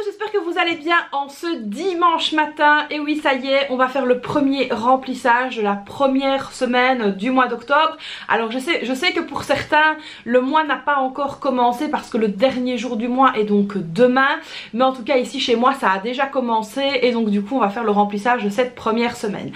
tous, j'espère que vous allez bien en ce dimanche matin. Et oui, ça y est, on va faire le premier remplissage de la première semaine du mois d'octobre. Alors je sais que pour certains, le mois n'a pas encore commencé parce que le dernier jour du mois est donc demain. Mais en tout cas ici chez moi, ça a déjà commencé et donc du coup on va faire le remplissage de cette première semaine.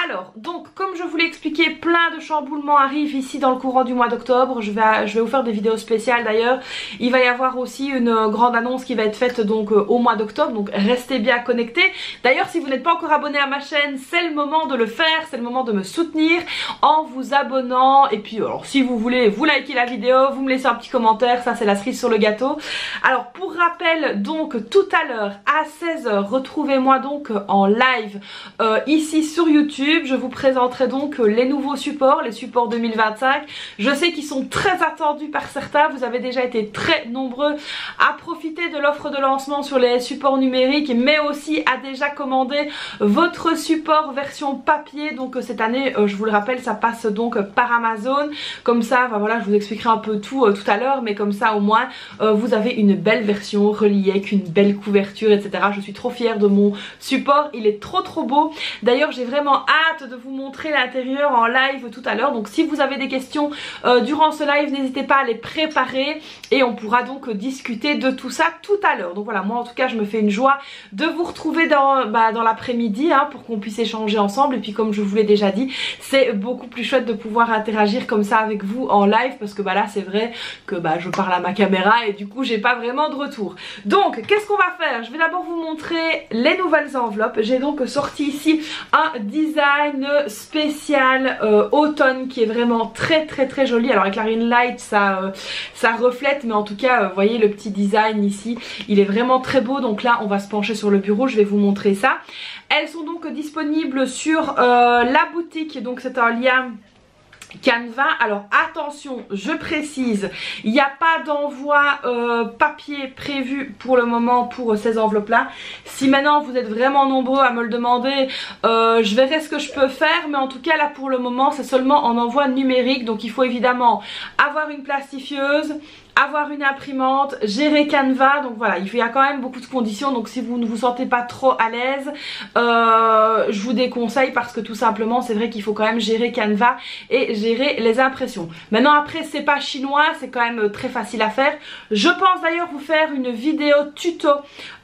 Alors, donc comme je vous l'ai expliqué, plein de chamboulements arrivent ici dans le courant du mois d'octobre. Je vais vous faire des vidéos spéciales d'ailleurs. Il va y avoir aussi une grande annonce qui va être faite donc au mois d'octobre, donc restez bien connectés. D'ailleurs, si vous n'êtes pas encore abonné à ma chaîne, c'est le moment de le faire, c'est le moment de me soutenir en vous abonnant. Et puis alors si vous voulez, vous likez la vidéo, vous me laissez un petit commentaire, ça c'est la cerise sur le gâteau. Alors pour rappel, donc tout à l'heure à 16 h, retrouvez-moi donc en live ici sur YouTube. Je vous présenterai donc les nouveaux supports, les supports 2025. Je sais qu'ils sont très attendus par certains, vous avez déjà été très nombreux à profiter de l'offre de lancement sur les supports numériques, mais aussi à déjà commander votre support version papier. Donc cette année, je vous le rappelle, ça passe donc par Amazon. Comme ça, enfin, voilà, je vous expliquerai un peu tout tout à l'heure, mais comme ça au moins vous avez une belle version reliée avec une belle couverture, etc. Je suis trop fière de mon support, il est trop beau. D'ailleurs, j'ai vraiment hâte de vous montrer l'intérieur en live tout à l'heure. Donc si vous avez des questions durant ce live, n'hésitez pas à les préparer et on pourra donc discuter de tout ça tout à l'heure. Donc voilà, moi en tout cas je me fais une joie de vous retrouver dans l'après-midi pour qu'on puisse échanger ensemble. Et puis comme je vous l'ai déjà dit, c'est beaucoup plus chouette de pouvoir interagir comme ça avec vous en live, parce que là c'est vrai que je parle à ma caméra et du coup j'ai pas vraiment de retour. Donc qu'est-ce qu'on va faire? Je vais d'abord vous montrer les nouvelles enveloppes. J'ai donc sorti ici un design spécial automne qui est vraiment très joli. Alors avec la ring light ça reflète, mais en tout cas vous voyez le petit design ici, il est vraiment très beau. Donc là on va se pencher sur le bureau, je vais vous montrer ça. Elles sont donc disponibles sur la boutique, donc c'est un lien Canva. Alors attention, je précise, il n'y a pas d'envoi papier prévu pour le moment pour ces enveloppes là. Si maintenant vous êtes vraiment nombreux à me le demander, je verrai ce que je peux faire, mais en tout cas là pour le moment c'est seulement en envoi numérique. Donc il faut évidemment avoir une plastifieuse, avoir une imprimante, gérer Canva. Donc voilà, il y a quand même beaucoup de conditions. Donc si vous ne vous sentez pas trop à l'aise, je vous déconseille, parce que tout simplement c'est vrai qu'il faut quand même gérer Canva et gérer les impressions. Maintenant après c'est pas chinois, c'est quand même très facile à faire. Je pense d'ailleurs vous faire une vidéo tuto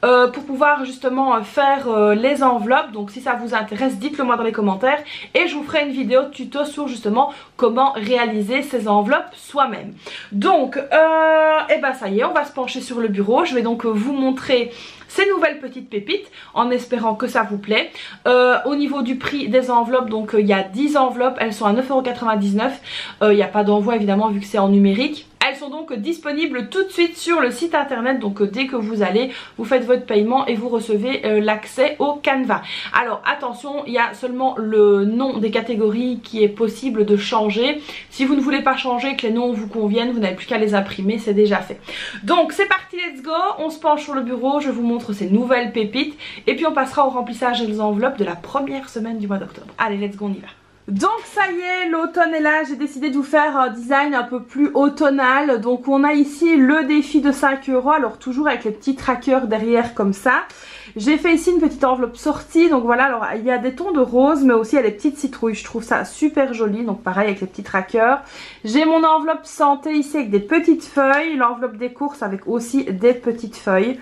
pour pouvoir justement faire les enveloppes. Donc si ça vous intéresse, dites-le moi dans les commentaires et je vous ferai une vidéo tuto sur justement comment réaliser ces enveloppes soi-même. Donc et ça y est, on va se pencher sur le bureau. Je vais donc vous montrer ces nouvelles petites pépites en espérant que ça vous plaît. Au niveau du prix des enveloppes, donc il y a 10 enveloppes, elles sont à 9,99 €. Il n'y a pas d'envoi évidemment vu que c'est en numérique. Elles sont donc disponibles tout de suite sur le site internet. Donc dès que vous allez, vous faites votre paiement et vous recevez l'accès au Canva. Alors attention, il y a seulement le nom des catégories qui est possible de changer. Si vous ne voulez pas changer, que les noms vous conviennent, vous n'avez plus qu'à les imprimer, c'est déjà fait. Donc c'est parti, let's go. On se penche sur le bureau, je vous montre ces nouvelles pépites et puis on passera au remplissage des enveloppes de la première semaine du mois d'octobre. Allez, let's go, on y va. Donc ça y est, l'automne est là, j'ai décidé de vous faire un design un peu plus automnal. Donc on a ici le défi de 5 €, alors toujours avec les petits trackers derrière comme ça. J'ai fait ici une petite enveloppe sortie, donc voilà, alors il y a des tons de rose mais aussi il y a des petites citrouilles, je trouve ça super joli, donc pareil avec les petits trackers. J'ai mon enveloppe santé ici avec des petites feuilles, l'enveloppe des courses avec aussi des petites feuilles.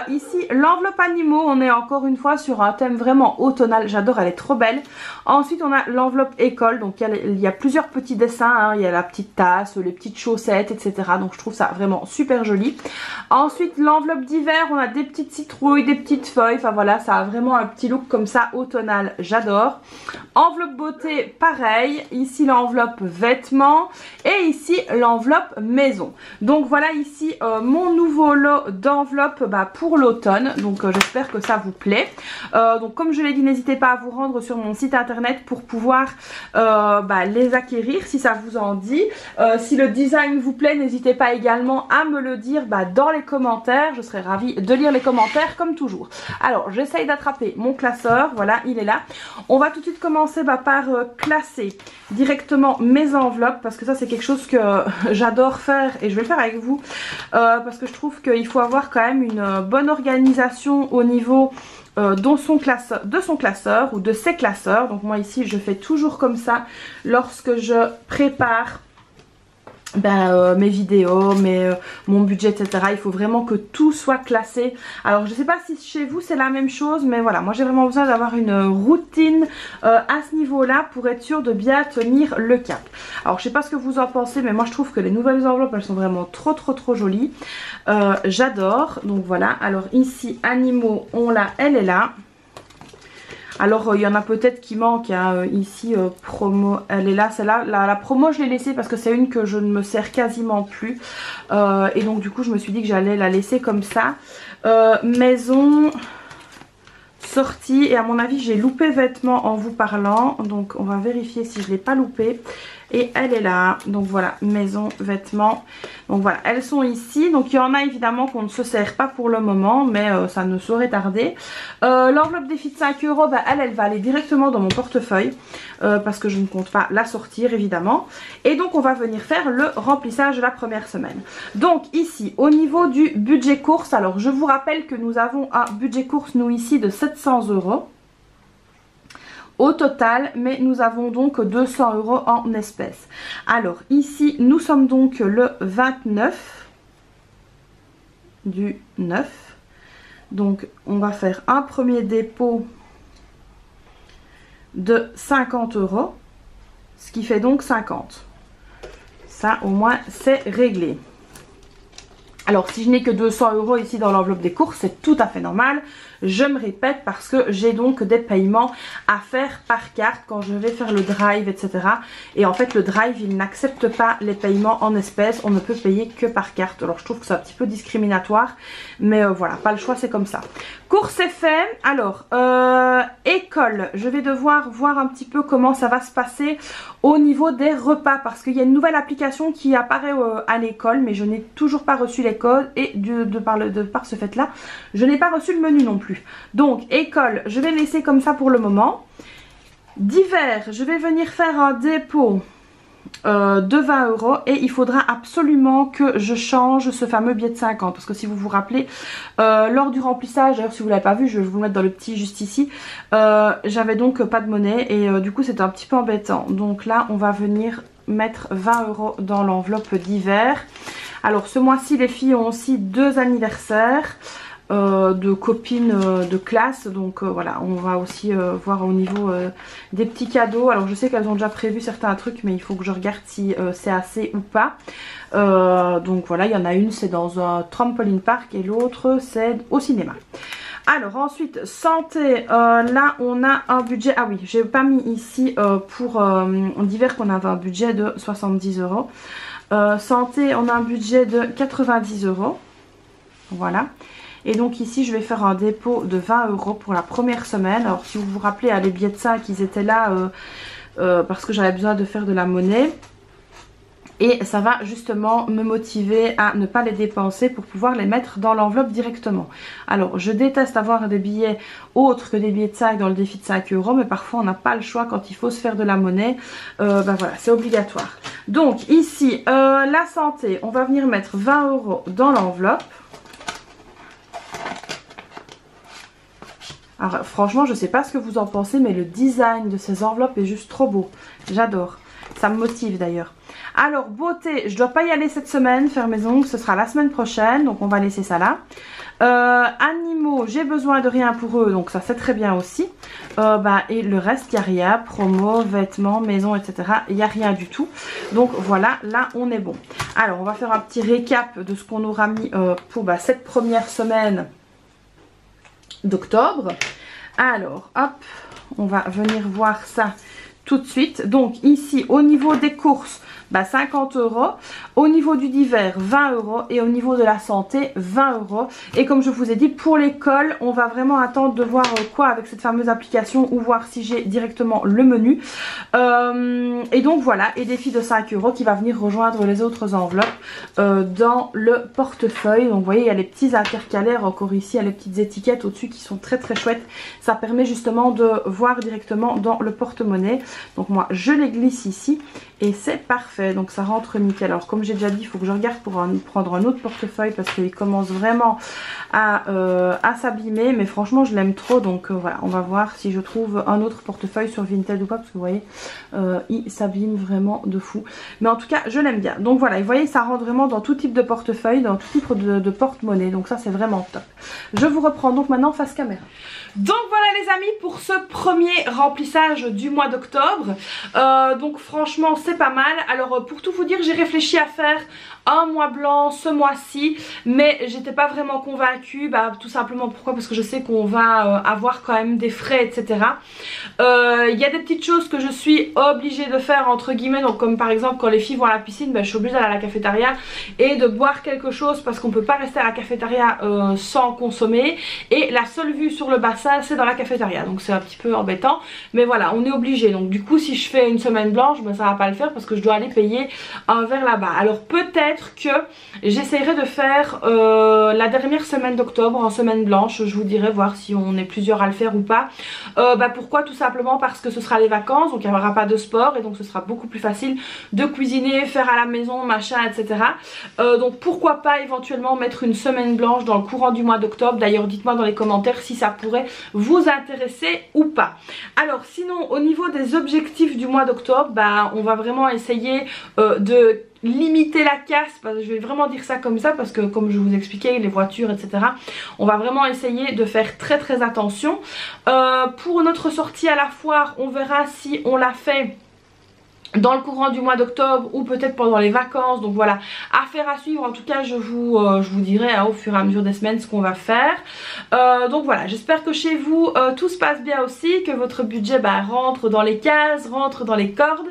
Ici l'enveloppe animaux, on est encore une fois sur un thème vraiment automnal, j'adore, elle est trop belle. Ensuite on a l'enveloppe école, donc il y a plusieurs petits dessins, il y a la petite tasse, les petites chaussettes, etc. Donc je trouve ça vraiment super joli. Ensuite l'enveloppe d'hiver, on a des petites citrouilles, des petites feuilles, enfin voilà, ça a vraiment un petit look comme ça automnal, j'adore. Enveloppe beauté, pareil, ici l'enveloppe vêtements et ici l'enveloppe maison. Donc voilà ici mon nouveau lot d'enveloppes pour l'automne, donc j'espère que ça vous plaît. Donc comme je l'ai dit, n'hésitez pas à vous rendre sur mon site internet pour pouvoir pouvoir les acquérir si ça vous en dit. Si le design vous plaît, n'hésitez pas également à me le dire dans les commentaires. Je serai ravie de lire les commentaires comme toujours. Alors j'essaye d'attraper mon classeur, voilà il est là. On va tout de suite commencer par classer directement mes enveloppes parce que ça c'est quelque chose que j'adore faire et je vais le faire avec vous parce que je trouve qu'il faut avoir quand même une bonne organisation au niveau de son classeur ou de ses classeurs. Donc moi ici je fais toujours comme ça lorsque je prépare mes vidéos, mon budget, etc. Il faut vraiment que tout soit classé. Alors je sais pas si chez vous c'est la même chose, mais voilà, moi j'ai vraiment besoin d'avoir une routine à ce niveau là pour être sûr de bien tenir le cap. Alors je sais pas ce que vous en pensez, mais moi je trouve que les nouvelles enveloppes elles sont vraiment trop jolies. J'adore. Donc voilà, alors ici animaux, elle est là. Alors il y en a peut-être qui manquent, hein. Ici promo, elle est là, celle-là, la promo je l'ai laissée parce que c'est une que je ne me sers quasiment plus. Et donc du coup je me suis dit que j'allais la laisser comme ça. Maison, sortie, et à mon avis j'ai loupé vêtements en vous parlant. Donc on va vérifier si je ne l'ai pas loupé. Et elle est là, donc voilà, maison, vêtements, donc voilà, elles sont ici. Donc il y en a évidemment qu'on ne se sert pas pour le moment, mais ça ne saurait tarder. L'enveloppe des filles de 5 €, elle va aller directement dans mon portefeuille, parce que je ne compte pas la sortir évidemment. Et donc on va venir faire le remplissage de la première semaine. Donc ici, au niveau du budget course, alors je vous rappelle que nous avons un budget course, nous ici, de 700 €. Au total, mais nous avons donc 200 € en espèces. Alors ici, nous sommes donc le 29 du 9. Donc on va faire un premier dépôt de 50 €, ce qui fait donc 50. Ça au moins c'est réglé. Alors si je n'ai que 200 € ici dans l'enveloppe des courses, c'est tout à fait normal. Je me répète parce que j'ai donc des paiements à faire par carte quand je vais faire le drive, etc. Et en fait le drive il n'accepte pas les paiements en espèces, on ne peut payer que par carte. Alors je trouve que c'est un petit peu discriminatoire, mais voilà, pas le choix, c'est comme ça. Course est fait. Alors école, je vais devoir voir un petit peu comment ça va se passer au niveau des repas parce qu'il y a une nouvelle application qui apparaît à l'école, mais je n'ai toujours pas reçu les codes et de par ce fait là je n'ai pas reçu le menu non plus. Donc école je vais laisser comme ça pour le moment. D'hiver je vais venir faire un dépôt de 20 € et il faudra absolument que je change ce fameux billet de 50 parce que si vous vous rappelez lors du remplissage, d'ailleurs si vous ne l'avez pas vu je vais vous le mettre dans le petit juste ici, j'avais donc pas de monnaie et du coup c'était un petit peu embêtant. Donc là on va venir mettre 20 € dans l'enveloppe d'hiver. Alors ce mois-ci les filles ont aussi 2 anniversaires de copines de classe, donc voilà, on va aussi voir au niveau des petits cadeaux. Alors je sais qu'elles ont déjà prévu certains trucs, mais il faut que je regarde si c'est assez ou pas. Donc voilà, il y en a une c'est dans un trampoline park et l'autre c'est au cinéma. Alors ensuite santé, là on a un budget, ah oui j'ai pas mis ici pour d'hiver qu'on avait un budget de 70 €. Santé on a un budget de 90 €, voilà. Et donc ici je vais faire un dépôt de 20 € pour la première semaine. Alors si vous vous rappelez, les billets de 5 ils étaient là parce que j'avais besoin de faire de la monnaie. Et ça va justement me motiver à ne pas les dépenser pour pouvoir les mettre dans l'enveloppe directement. Alors je déteste avoir des billets autres que des billets de 5 dans le défi de 5 €. Mais parfois on n'a pas le choix quand il faut se faire de la monnaie. Voilà, c'est obligatoire. Donc ici la santé, on va venir mettre 20 € dans l'enveloppe. Alors franchement je sais pas ce que vous en pensez, mais le design de ces enveloppes est juste trop beau. J'adore, ça me motive d'ailleurs. Alors beauté, je dois pas y aller cette semaine faire mes ongles, ce sera la semaine prochaine, donc on va laisser ça là. Animaux, j'ai besoin de rien pour eux, donc ça c'est très bien aussi. Et le reste il n'y a rien, promo, vêtements, maison, etc. Il n'y a rien du tout. Donc voilà, là on est bon. Alors on va faire un petit récap de ce qu'on aura mis pour cette première semaine d'octobre. Alors hop, on va venir voir ça tout de suite. Donc ici au niveau des courses, 50 €. Au niveau du divers 20 € et au niveau de la santé 20 €. Et comme je vous ai dit, pour l'école on va vraiment attendre de voir quoi avec cette fameuse application ou voir si j'ai directement le menu. Et donc voilà, et défi de 5 € qui va venir rejoindre les autres enveloppes dans le portefeuille. Donc vous voyez, il y a les petits intercalaires encore ici, il y a les petites étiquettes au-dessus qui sont très très chouettes. Ça permet justement de voir directement dans le porte-monnaie. Donc moi je les glisse ici et c'est parfait, donc ça rentre nickel. Alors comme j'ai déjà dit, il faut que je regarde pour prendre un autre portefeuille parce qu'il commence vraiment à s'abîmer, mais franchement je l'aime trop. Donc voilà, on va voir si je trouve un autre portefeuille sur Vinted ou pas, parce que vous voyez il s'abîme vraiment de fou, mais en tout cas je l'aime bien. Donc voilà, vous voyez, ça rentre vraiment dans tout type de portefeuille, dans tout type de porte-monnaie, donc ça c'est vraiment top. Je vous reprends donc maintenant face caméra. Donc voilà les amis pour ce premier remplissage du mois d'octobre. Donc franchement c'est pas mal. Alors pour tout vous dire, j'ai réfléchi à faire un mois blanc ce mois-ci, mais j'étais pas vraiment convaincue. Tout simplement pourquoi, parce que je sais qu'on va avoir quand même des frais, etc. Il y a des petites choses que je suis obligée de faire entre guillemets, donc comme par exemple quand les filles vont à la piscine, je suis obligée d'aller à la cafétéria et de boire quelque chose parce qu'on peut pas rester à la cafétéria sans consommer, et la seule vue sur le bassin c'est dans la cafétéria, donc c'est un petit peu embêtant, mais voilà, on est obligé. Donc du coup si je fais une semaine blanche, ça va pas le faire parce que je dois aller payer un verre là-bas. Alors peut-être que j'essaierai de faire la dernière semaine d'octobre en semaine blanche, je vous dirai, voir si on est plusieurs à le faire ou pas. Pourquoi? Tout simplement parce que ce sera les vacances, donc il n'y aura pas de sport et donc ce sera beaucoup plus facile de cuisiner, faire à la maison, machin, etc. Donc pourquoi pas éventuellement mettre une semaine blanche dans le courant du mois d'octobre. D'ailleurs dites-moi dans les commentaires si ça pourrait vous intéresser ou pas. Alors sinon au niveau des objectifs du mois d'octobre, on va vraiment essayer de limiter la casse, parce que je vais vraiment dire ça comme ça parce que comme je vous expliquais, les voitures, etc., on va vraiment essayer de faire très très attention. Pour notre sortie à la foire, on verra si on l'a fait dans le courant du mois d'octobre ou peut-être pendant les vacances. Donc voilà, affaire à suivre. En tout cas je vous dirai au fur et à mesure des semaines ce qu'on va faire. Donc voilà, j'espère que chez vous tout se passe bien aussi, que votre budget rentre dans les cases, rentre dans les cordes.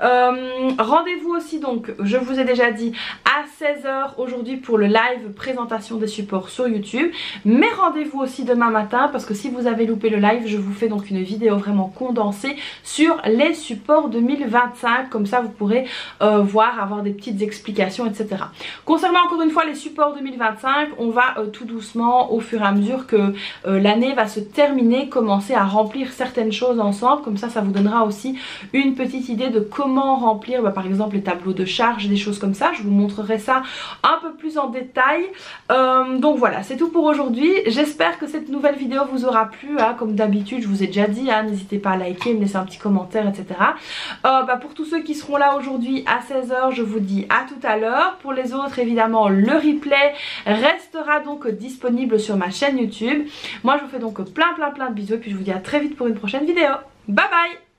Rendez-vous aussi, donc je vous ai déjà dit, à 16 h aujourd'hui pour le live présentation des supports sur YouTube, mais rendez-vous aussi demain matin parce que si vous avez loupé le live, je vous fais donc une vidéo vraiment condensée sur les supports 2025. Comme ça vous pourrez voir, avoir des petites explications, etc. Concernant encore une fois les supports 2025, on va tout doucement, au fur et à mesure que l'année va se terminer, commencer à remplir certaines choses ensemble. Comme ça, ça vous donnera aussi une petite idée de comment remplir par exemple les tableaux de charge, des choses comme ça. Je vous montrerai ça un peu plus en détail. Donc voilà, c'est tout pour aujourd'hui. J'espère que cette nouvelle vidéo vous aura plu, comme d'habitude je vous ai déjà dit, n'hésitez pas à liker, me laisser un petit commentaire, etc. Pour tous ceux qui seront là aujourd'hui à 16 h, je vous dis à tout à l'heure. Pour les autres, évidemment, le replay restera donc disponible sur ma chaîne YouTube. Moi, je vous fais donc plein de bisous et puis je vous dis à très vite pour une prochaine vidéo. Bye bye!